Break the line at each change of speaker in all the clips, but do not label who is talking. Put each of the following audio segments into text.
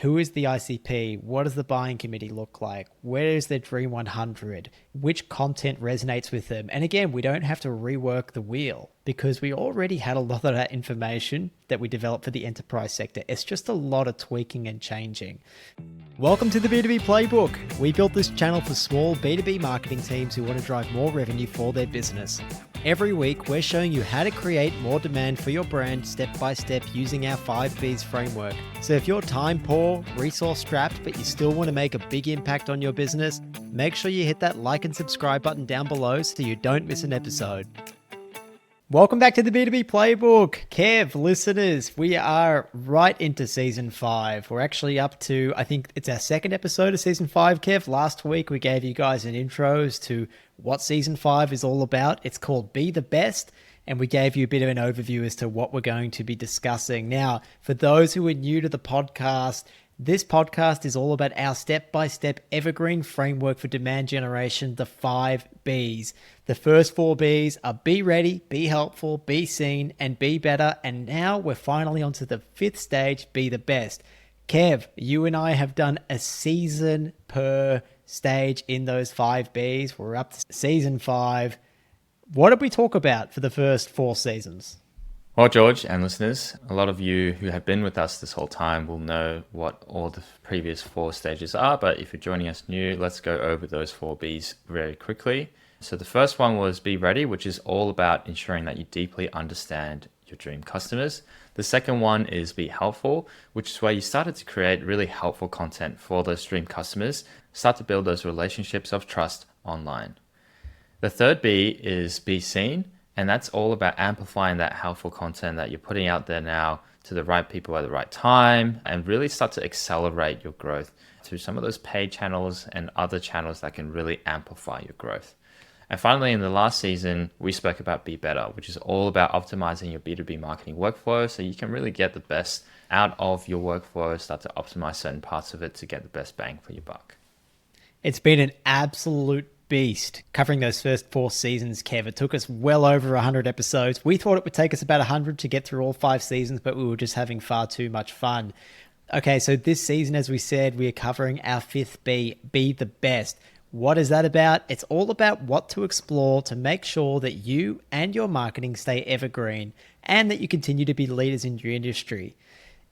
Who is the ICP? What does the buying committee look like? Where is their Dream 100? Which content resonates with them? And again, we don't have to rework the wheel because we already had a lot of that information that we developed for the enterprise sector. It's just a lot of tweaking and changing. Welcome to the B2B Playbook. We built this channel for small B2B marketing teams who want to drive more revenue for their business. Every week, we're showing you how to create more demand for your brand step by step using our 5Bs framework. So if you're time poor, resource strapped, but you still want to make a big impact on your business, make sure you hit that like and subscribe button down below so you don't miss an episode. Welcome back to the B2B Playbook. Kev, listeners, we are right into season 5. We're actually up to, I think it's our second episode of season 5, Kev. Last week, we gave you guys an intro as to what season 5 is all about. It's called Be the Best, and we gave you a bit of an overview as to what we're going to be discussing. Now, for those who are new to the podcast, this podcast is all about our step-by-step evergreen framework for demand generation, the 5 Bs. The first 4 Bs are be ready, be helpful, be seen, and be better. And now we're finally onto the 5th stage, be the best. Kev, you and I have done a season per stage in those 5 Bs. We're up to season 5. What did we talk about for the first 4 seasons?
Well, George and listeners, a lot of you who have been with us this whole time will know what all the previous 4 stages are, but if you're joining us new, let's go over those 4 Bs very quickly. So the first one was be ready, which is all about ensuring that you deeply understand your dream customers. The second one is be helpful, which is where you started to create really helpful content for those dream customers, start to build those relationships of trust online. The third B is be seen. And that's all about amplifying that helpful content that you're putting out there now to the right people at the right time and really start to accelerate your growth through some of those paid channels and other channels that can really amplify your growth. And finally, in the last season, we spoke about Be Better, which is all about optimizing your B2B marketing workflow so you can really get the best out of your workflow, start to optimize certain parts of it to get the best bang for your buck.
It's been an absolute beast covering those first 4 seasons, Kev. It took us well over 100 episodes. We thought it would take us about 100 to get through all 5 seasons, but we were just having far too much fun. Okay, so this season, as we said, we are covering our 5th B, be the best. What is that about? It's all about what to explore to make sure that you and your marketing stay evergreen and that you continue to be leaders in your industry.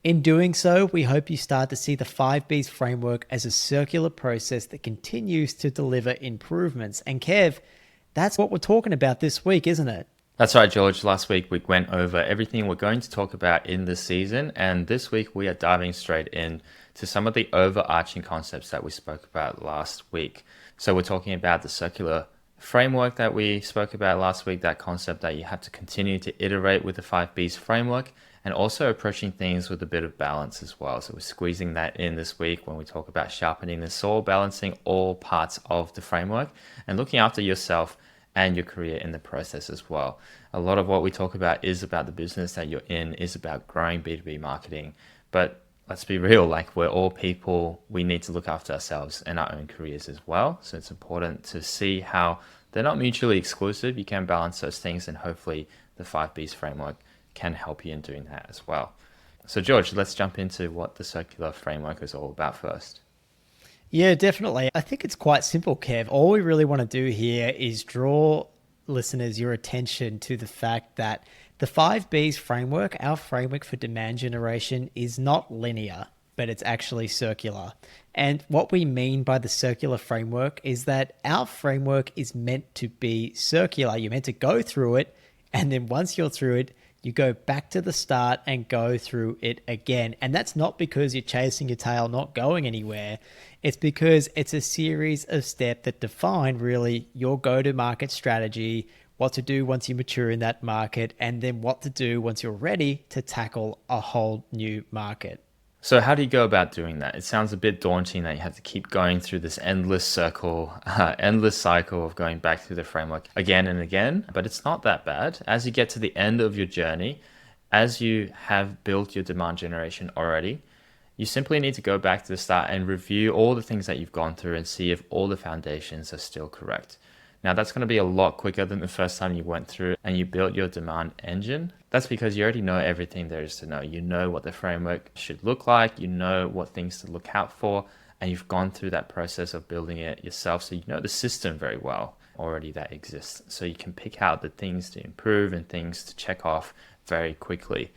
In doing so, we hope you start to see the 5 Bs framework as a circular process that continues to deliver improvements. And Kev, that's what we're talking about this week, isn't it?
That's right, George. Last week, we went over everything we're going to talk about in this season. And this week, we are diving straight in to some of the overarching concepts that we spoke about last week. So we're talking about the circular framework that we spoke about last week, that concept that you have to continue to iterate with the 5 Bs framework, and also approaching things with a bit of balance as well. So we're squeezing that in this week when we talk about sharpening the saw, balancing all parts of the framework and looking after yourself and your career in the process as well. A lot of what we talk about is about the business that you're in, is about growing B2B marketing. But let's be real, like we're all people, we need to look after ourselves and our own careers as well. So it's important to see how they're not mutually exclusive. You can balance those things, and hopefully the 5 Bs framework can help you in doing that as well. So George, let's jump into what the circular framework is all about first.
Yeah, definitely. I think it's quite simple, Kev. All we really want to do here is draw listeners your attention to the fact that the 5 Bs framework, our framework for demand generation, is not linear, but it's actually circular. And what we mean by the circular framework is that our framework is meant to be circular. You're meant to go through it, and then once you're through it, you go back to the start and go through it again. And that's not because you're chasing your tail, not going anywhere. It's because it's a series of steps that define really your go-to-market strategy, what to do once you mature in that market, and then what to do once you're ready to tackle a whole new market.
So how do you go about doing that? It sounds a bit daunting that you have to keep going through this endless cycle of going back through the framework again and again, but it's not that bad. As you get to the end of your journey, as you have built your demand generation already, you simply need to go back to the start and review all the things that you've gone through and see if all the foundations are still correct. Now, that's going to be a lot quicker than the first time you went through and you built your demand engine. That's because you already know everything there is to know. You know what the framework should look like, you know what things to look out for, and you've gone through that process of building it yourself. So you know the system very well already that exists. So you can pick out the things to improve and things to check off very quickly.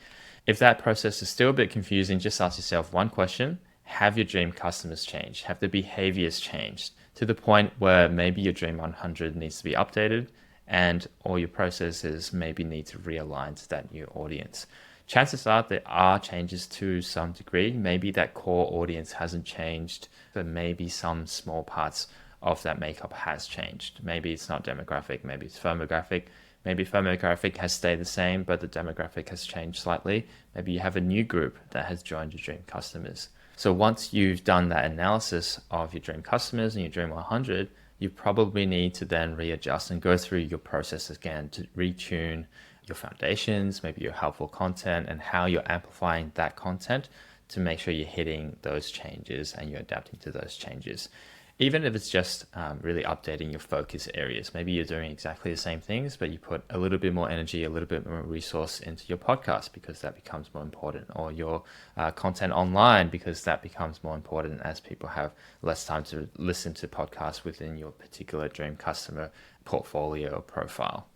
If that process is still a bit confusing, just ask yourself one question. Have your dream customers changed? Have the behaviors changed to the point where maybe your dream 100 needs to be updated and all your processes maybe need to realign to that new audience? Chances are there are changes to some degree. Maybe that core audience hasn't changed, but maybe some small parts of that makeup has changed. Maybe it's not demographic, maybe it's firmographic. Maybe firmographic has stayed the same, but the demographic has changed slightly. Maybe you have a new group that has joined your dream customers. So once you've done that analysis of your dream customers and your dream 100, you probably need to then readjust and go through your process again to retune your foundations, maybe your helpful content, and how you're amplifying that content to make sure you're hitting those changes and you're adapting to those changes. Even if it's just really updating your focus areas. Maybe you're doing exactly the same things, but you put a little bit more energy, a little bit more resource into your podcast because that becomes more important, or your content online because that becomes more important as people have less time to listen to podcasts within your particular dream customer portfolio or profile.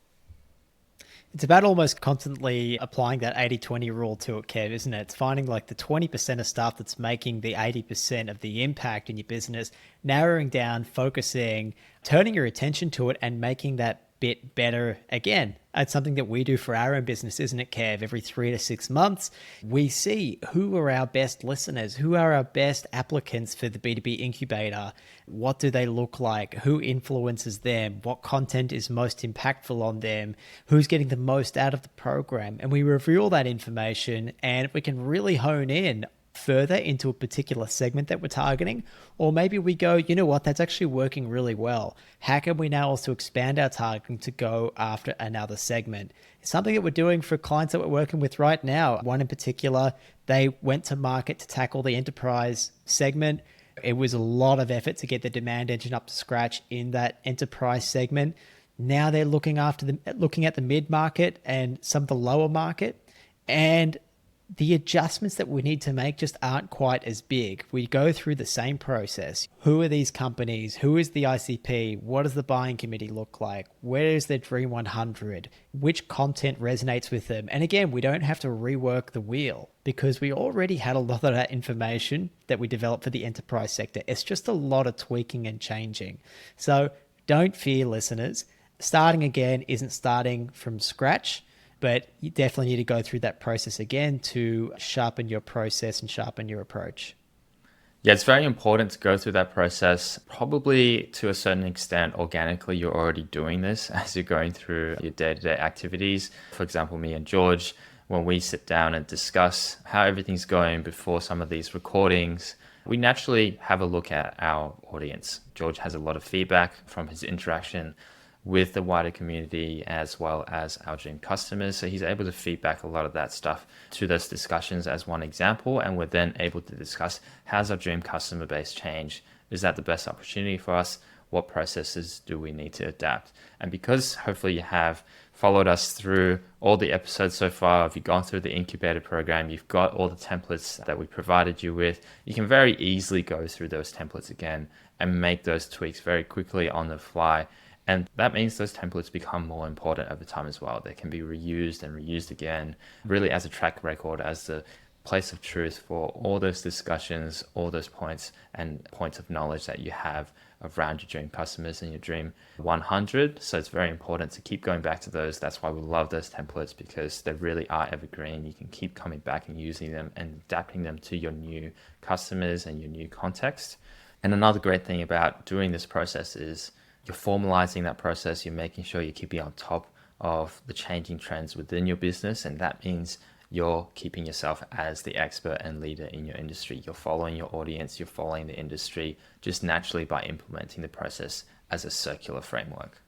It's about almost constantly applying that 80-20 rule to it, Kev, isn't it? It's finding like the 20% of stuff that's making the 80% of the impact in your business, narrowing down, focusing, turning your attention to it and making that bit better again. It's something that we do for our own business, isn't it, Kev? Every 3 to 6 months, we see who are our best listeners, who are our best applicants for the B2B incubator. What do they look like? Who influences them? What content is most impactful on them? Who's getting the most out of the program? And we review all that information, and we can really hone in further into a particular segment that we're targeting, or maybe we go, you know what, that's actually working really well. How can we now also expand our targeting to go after another segment? It's something that we're doing for clients that we're working with right now. One in particular, they went to market to tackle the enterprise segment. It was a lot of effort to get the demand engine up to scratch in that enterprise segment. Now they're looking at the mid-market and some of the lower market, and the adjustments that we need to make just aren't quite as big. We go through the same process. Who are these companies? Who is the ICP? What does the buying committee look like? Where is their Dream 100? Which content resonates with them? And again, we don't have to rework the wheel because we already had a lot of that information that we developed for the enterprise sector. It's just a lot of tweaking and changing. So don't fear, listeners. Starting again isn't starting from scratch, but you definitely need to go through that process again to sharpen your process and sharpen your approach.
Yeah, it's very important to go through that process. Probably to a certain extent, organically, you're already doing this as you're going through your day-to-day activities. For example, me and George, when we sit down and discuss how everything's going before some of these recordings, we naturally have a look at our audience. George has a lot of feedback from his interaction with the wider community as well as our dream customers. So he's able to feedback a lot of that stuff to those discussions as one example. And we're then able to discuss, how's our dream customer base change? Is that the best opportunity for us? What processes do we need to adapt? And because hopefully you have followed us through all the episodes so far, if you've gone through the incubator program, you've got all the templates that we provided you with, you can very easily go through those templates again and make those tweaks very quickly on the fly. And that means those templates become more important over time as well. They can be reused and reused again, really as a track record, as the place of truth for all those discussions, all those points and points of knowledge that you have around your dream customers and your dream 100. So it's very important to keep going back to those. That's why we love those templates, because they really are evergreen. You can keep coming back and using them and adapting them to your new customers and your new context. And another great thing about doing this process is you're formalizing that process. You're making sure you're keeping on top of the changing trends within your business. And that means you're keeping yourself as the expert and leader in your industry. You're following your audience. You're following the industry just naturally by implementing the process as a circular framework.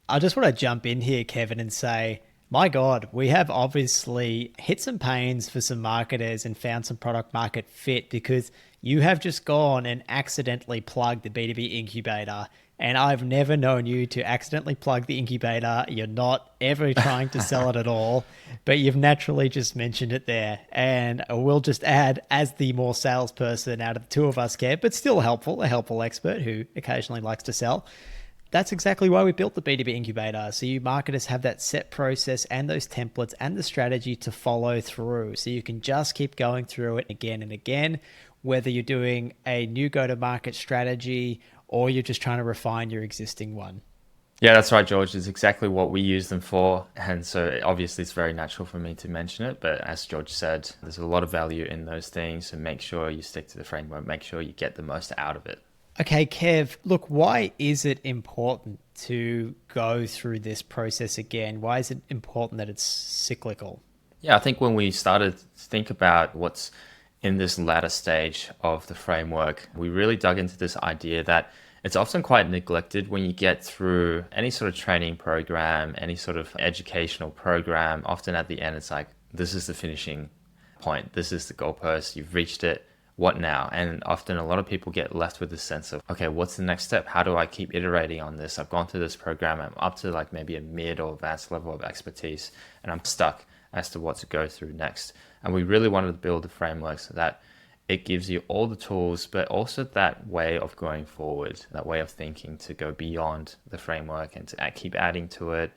I just want to jump in here, Kevin, and say, my God, we have obviously hit some pains for some marketers and found some product market fit, because you have just gone and accidentally plugged the B2B incubator And I've never known you to accidentally plug the incubator. You're not ever trying to sell it at all, but you've naturally just mentioned it there. And we'll just add, as the more salesperson out of the two of us, Kev, but still helpful, a helpful expert who occasionally likes to sell. That's exactly why we built the B2B incubator. So you marketers have that set process and those templates and the strategy to follow through. So you can just keep going through it again and again, whether you're doing a new go-to-market strategy or you're just trying to refine your existing one.
Yeah, that's right, George. It's exactly what we use them for. And so obviously it's very natural for me to mention it. But as George said, there's a lot of value in those things. So make sure you stick to the framework, make sure you get the most out of it.
Okay, Kev, look, why is it important to go through this process again? Why is it important that it's cyclical?
Yeah, I think when we started to think about what's in this latter stage of the framework, we really dug into this idea that it's often quite neglected when you get through any sort of training program, any sort of educational program. Often at the end, it's like, this is the finishing point. This is the goalpost. You've reached it. What now? And often a lot of people get left with this sense of, okay, what's the next step? How do I keep iterating on this? I've gone through this program. I'm up to like maybe a mid or advanced level of expertise, and I'm stuck as to what to go through next. And we really wanted to build a framework so that it gives you all the tools, but also that way of going forward, that way of thinking to go beyond the framework and to keep adding to it,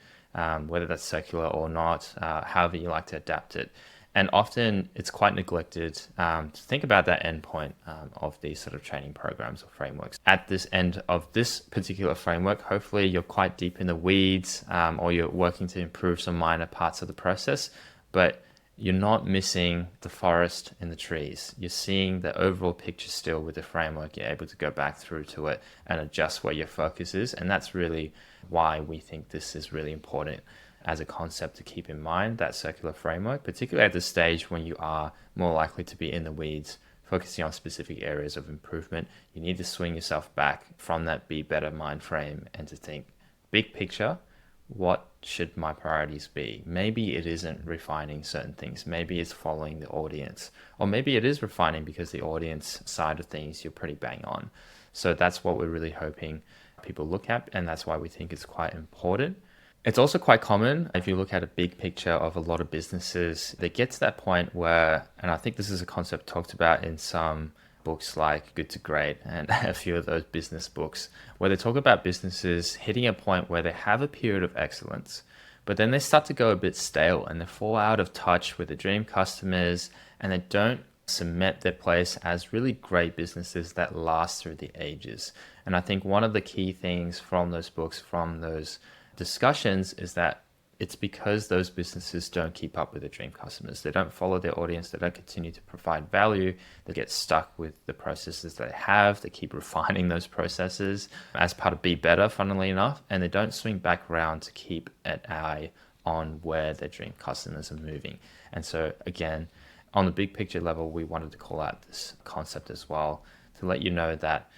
whether that's circular or not, however you like to adapt it. And often it's quite neglected to think about that endpoint of these sort of training programs or frameworks. At this end of this particular framework, hopefully you're quite deep in the weeds or you're working to improve some minor parts of the process, but you're not missing the forest and the trees. You're seeing the overall picture still with the framework. You're able to go back through to it and adjust where your focus is. And that's really why we think this is really important as a concept to keep in mind, that circular framework, particularly at this stage when you are more likely to be in the weeds, focusing on specific areas of improvement. You need to swing yourself back from that be better mind frame and to think big picture. What should my priorities be? Maybe it isn't refining certain things. Maybe it's following the audience, or maybe it is refining because the audience side of things you're pretty bang on. So that's what we're really hoping people look at, and that's why we think it's quite important. It's also quite common if you look at a big picture of a lot of businesses, they get to that point where, and I think this is a concept talked about in some books like Good to Great and a few of those business books, where they talk about businesses hitting a point where they have a period of excellence, but then they start to go a bit stale and they fall out of touch with the dream customers and they don't cement their place as really great businesses that last through the ages. And I think one of the key things from those books, from those discussions, is that it's because those businesses don't keep up with their dream customers. They don't follow their audience. They don't continue to provide value. They get stuck with the processes they have. They keep refining those processes as part of Be Better, funnily enough, and they don't swing back around to keep an eye on where their dream customers are moving. And so again, on the big picture level, we wanted to call out this concept as well to let you know that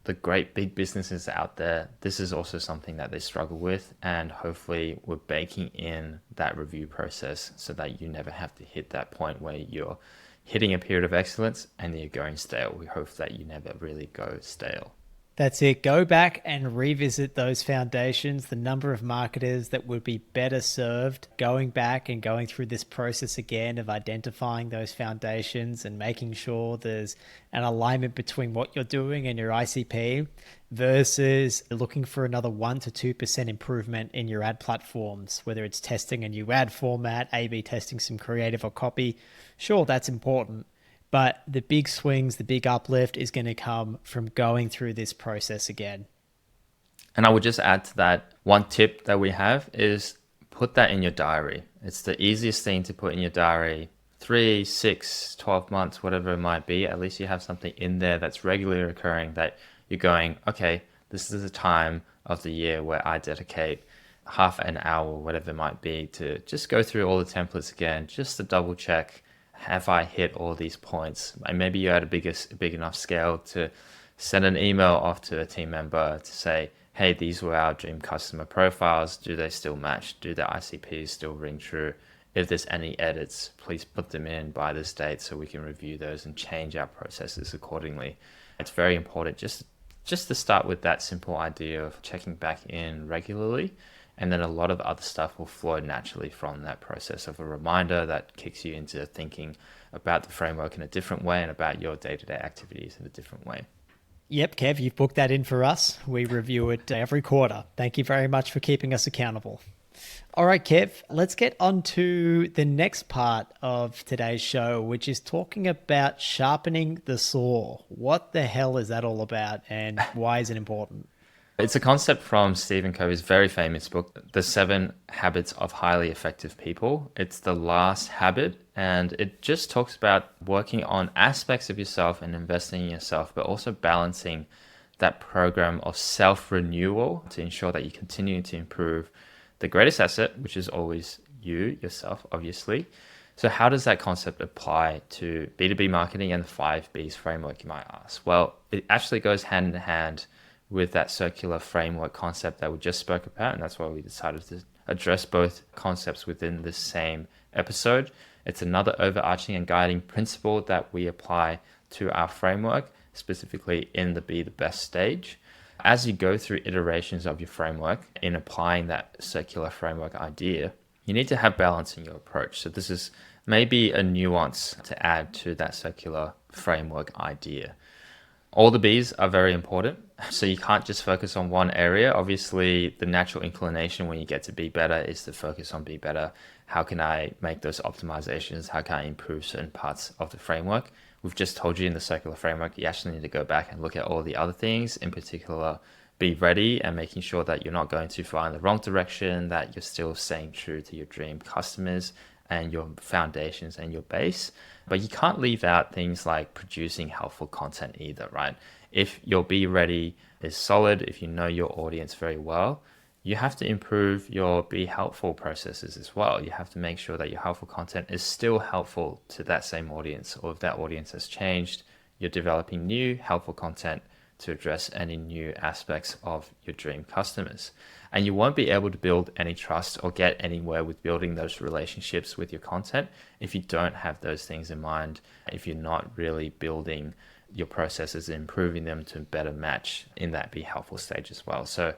the great big businesses out there, this is also something that they struggle with. And hopefully we're baking in that review process so that you never have to hit that point where you're hitting a period of excellence and you're going stale. We hope that you never really go stale.
That's it. Go back and revisit those foundations, the number of marketers that would be better served going back and going through this process again of identifying those foundations and making sure there's an alignment between what you're doing and your ICP versus looking for another 1 to 2% improvement in your ad platforms, whether it's testing a new ad format, A/B testing some creative or copy. Sure, that's important. But the big swings, the big uplift is going to come from going through this process again.
And I would just add to that, one tip that we have is put that in your diary. It's the easiest thing to put in your diary. 3, 6, 12 months, whatever it might be. At least you have something in there that's regularly occurring that you're going, okay, this is the time of the year where I dedicate half an hour, whatever it might be, to just go through all the templates again, just to double check. Have I hit all these points? And maybe you're at a big enough scale to send an email off to a team member to say, hey, these were our dream customer profiles. Do they still match? Do the ICPs still ring true? If there's any edits, please put them in by this date so we can review those and change our processes accordingly. It's very important just just to start with that simple idea of checking back in regularly. And then a lot of other stuff will flow naturally from that process of a reminder that kicks you into thinking about the framework in a different way and about your day-to-day activities in a different way.
Yep, Kev, you've booked that in for us. We review it every quarter. Thank you very much for keeping us accountable. All right, Kev, let's get on to the next part of today's show, which is talking about sharpening the saw. What the hell is that all about, and why is it important?
It's a concept from Stephen Covey's very famous book, The 7 Habits of Highly Effective People. It's the last habit, and it just talks about working on aspects of yourself and investing in yourself, but also balancing that program of self-renewal to ensure that you continue to improve the greatest asset, which is always you, yourself, obviously. So how does that concept apply to B2B marketing and the 5Bs framework, you might ask? Well, it actually goes hand in hand with that circular framework concept that we just spoke about. And that's why we decided to address both concepts within the same episode. It's another overarching and guiding principle that we apply to our framework, specifically in the Be the Best stage. As you go through iterations of your framework in applying that circular framework idea, you need to have balance in your approach. So this is maybe a nuance to add to that circular framework idea. All the Bs are very important, so you can't just focus on one area. Obviously, the natural inclination when you get to be better is to focus on be better. How can I make those optimizations? How can I improve certain parts of the framework? We've just told you in the circular framework, you actually need to go back and look at all the other things, in particular, be ready and making sure that you're not going too far in the wrong direction, that you're still staying true to your dream customers and your foundations and your base. But you can't leave out things like producing helpful content either, right? If your Be Ready is solid, if you know your audience very well, you have to improve your Be Helpful processes as well. You have to make sure that your helpful content is still helpful to that same audience, or if that audience has changed, you're developing new helpful content to address any new aspects of your dream customers. And you won't be able to build any trust or get anywhere with building those relationships with your content if you don't have those things in mind, if you're not really building your processes and improving them to better match in that Be Helpful stage as well. So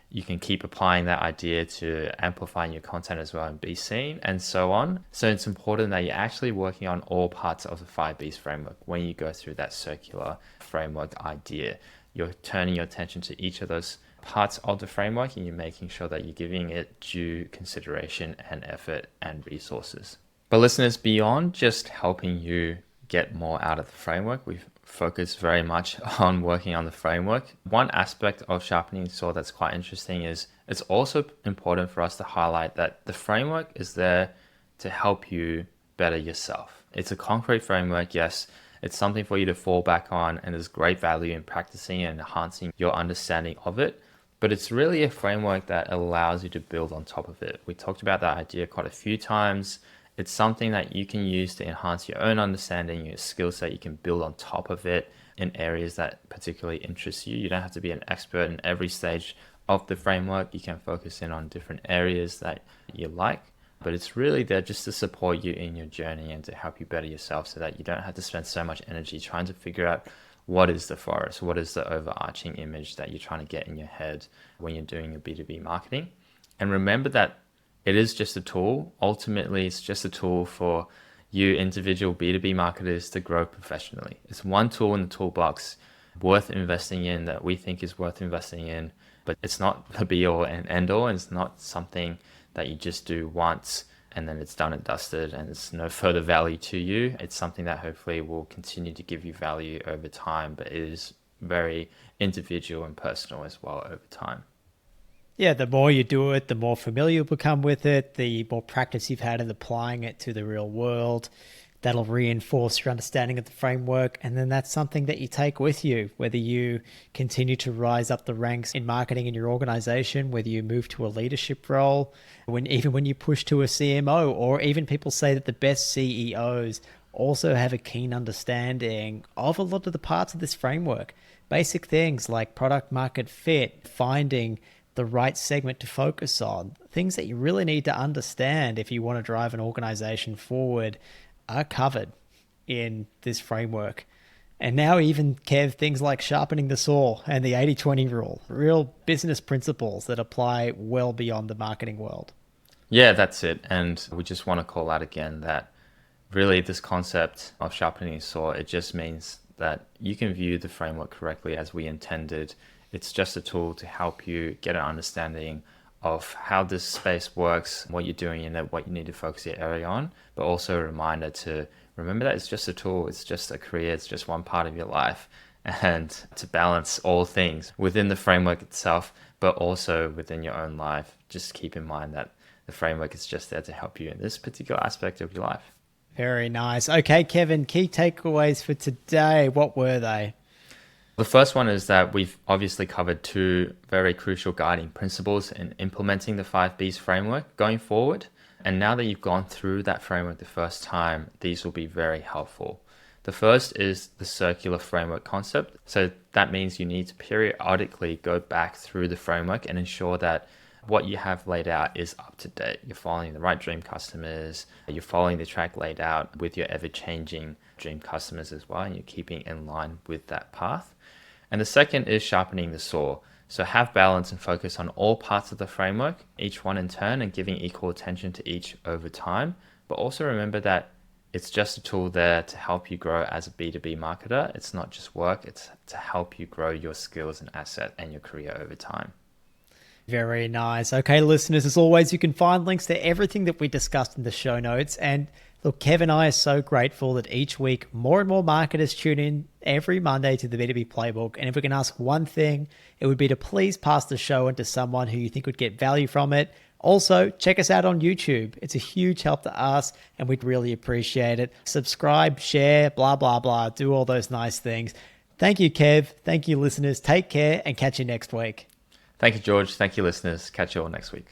you can keep applying that idea to amplifying your content as well and be seen and so on. So it's important that you're actually working on all parts of the 5Bs framework when you go through that circular framework idea. You're turning your attention to each of those parts of the framework and you're making sure that you're giving it due consideration and effort and resources. But listeners, beyond just helping you get more out of the framework, we've focused very much on working on the framework. One aspect of Sharpening the Saw that's quite interesting is it's also important for us to highlight that the framework is there to help you better yourself. It's a concrete framework, yes. It's something for you to fall back on, and there's great value in practicing and enhancing your understanding of it. But it's really a framework that allows you to build on top of it. We talked about that idea quite a few times. It's something that you can use to enhance your own understanding, your skill set. You can build on top of it in areas that particularly interest you. You don't have to be an expert in every stage of the framework. You can focus in on different areas that you like. But it's really there just to support you in your journey and to help you better yourself so that you don't have to spend so much energy trying to figure out what is the forest, what is the overarching image that you're trying to get in your head when you're doing your B2B marketing. And remember that it is just a tool. Ultimately, it's just a tool for you individual B2B marketers to grow professionally. It's one tool in the toolbox worth investing in, that we think is worth investing in, but it's not the be all and end all. And it's not something that you just do once and then it's done and dusted and there's no further value to you. It's something that hopefully will continue to give you value over time, but it is very individual and personal as well over time.
Yeah, the more you do it, the more familiar you become with it, the more practice you've had in applying it to the real world. That'll reinforce your understanding of the framework. And then that's something that you take with you, whether you continue to rise up the ranks in marketing in your organization, whether you move to a leadership role, even when you push to a CMO, or even people say that the best CEOs also have a keen understanding of a lot of the parts of this framework. Basic things like product market fit, finding the right segment to focus on, things that you really need to understand if you want to drive an organization forward are covered in this framework. And now even, Kev, things like sharpening the saw and the 80/20 rule, real business principles that apply well beyond the marketing world.
Yeah, that's it. And we just want to call out again that really this concept of sharpening the saw, it just means that you can view the framework correctly as we intended. It's just a tool to help you get an understanding of how this space works, what you're doing in it, what you need to focus your area on, but also a reminder to remember that it's just a tool, it's just a career, it's just one part of your life, and to balance all things within the framework itself, but also within your own life. Just keep in mind that the framework is just there to help you in this particular aspect of your life.
Very nice. Okay, Kevin, key takeaways for today. What were they?
The first one is that we've obviously covered two very crucial guiding principles in implementing the 5Bs framework going forward. And now that you've gone through that framework the first time, these will be very helpful. The first is the circular framework concept. So that means you need to periodically go back through the framework and ensure that what you have laid out is up to date. You're following the right dream customers, you're following the track laid out with your ever-changing dream customers as well, and you're keeping in line with that path. And the second is sharpening the saw. So have balance and focus on all parts of the framework, each one in turn, and giving equal attention to each over time. But also remember that it's just a tool there to help you grow as a B2B marketer. It's not just work, it's to help you grow your skills and asset and your career over time.
Very nice. Okay, listeners, as always, you can find links to everything that we discussed in the show notes. And look, Kev and I are so grateful that each week more and more marketers tune in every Monday to the B2B Playbook. And if we can ask one thing, it would be to please pass the show on to someone who you think would get value from it. Also, check us out on YouTube. It's a huge help to us, and we'd really appreciate it. Subscribe, share, blah, blah, blah. Do all those nice things. Thank you, Kev. Thank you, listeners. Take care and catch you next week.
Thank you, George. Thank you, listeners. Catch you all next week.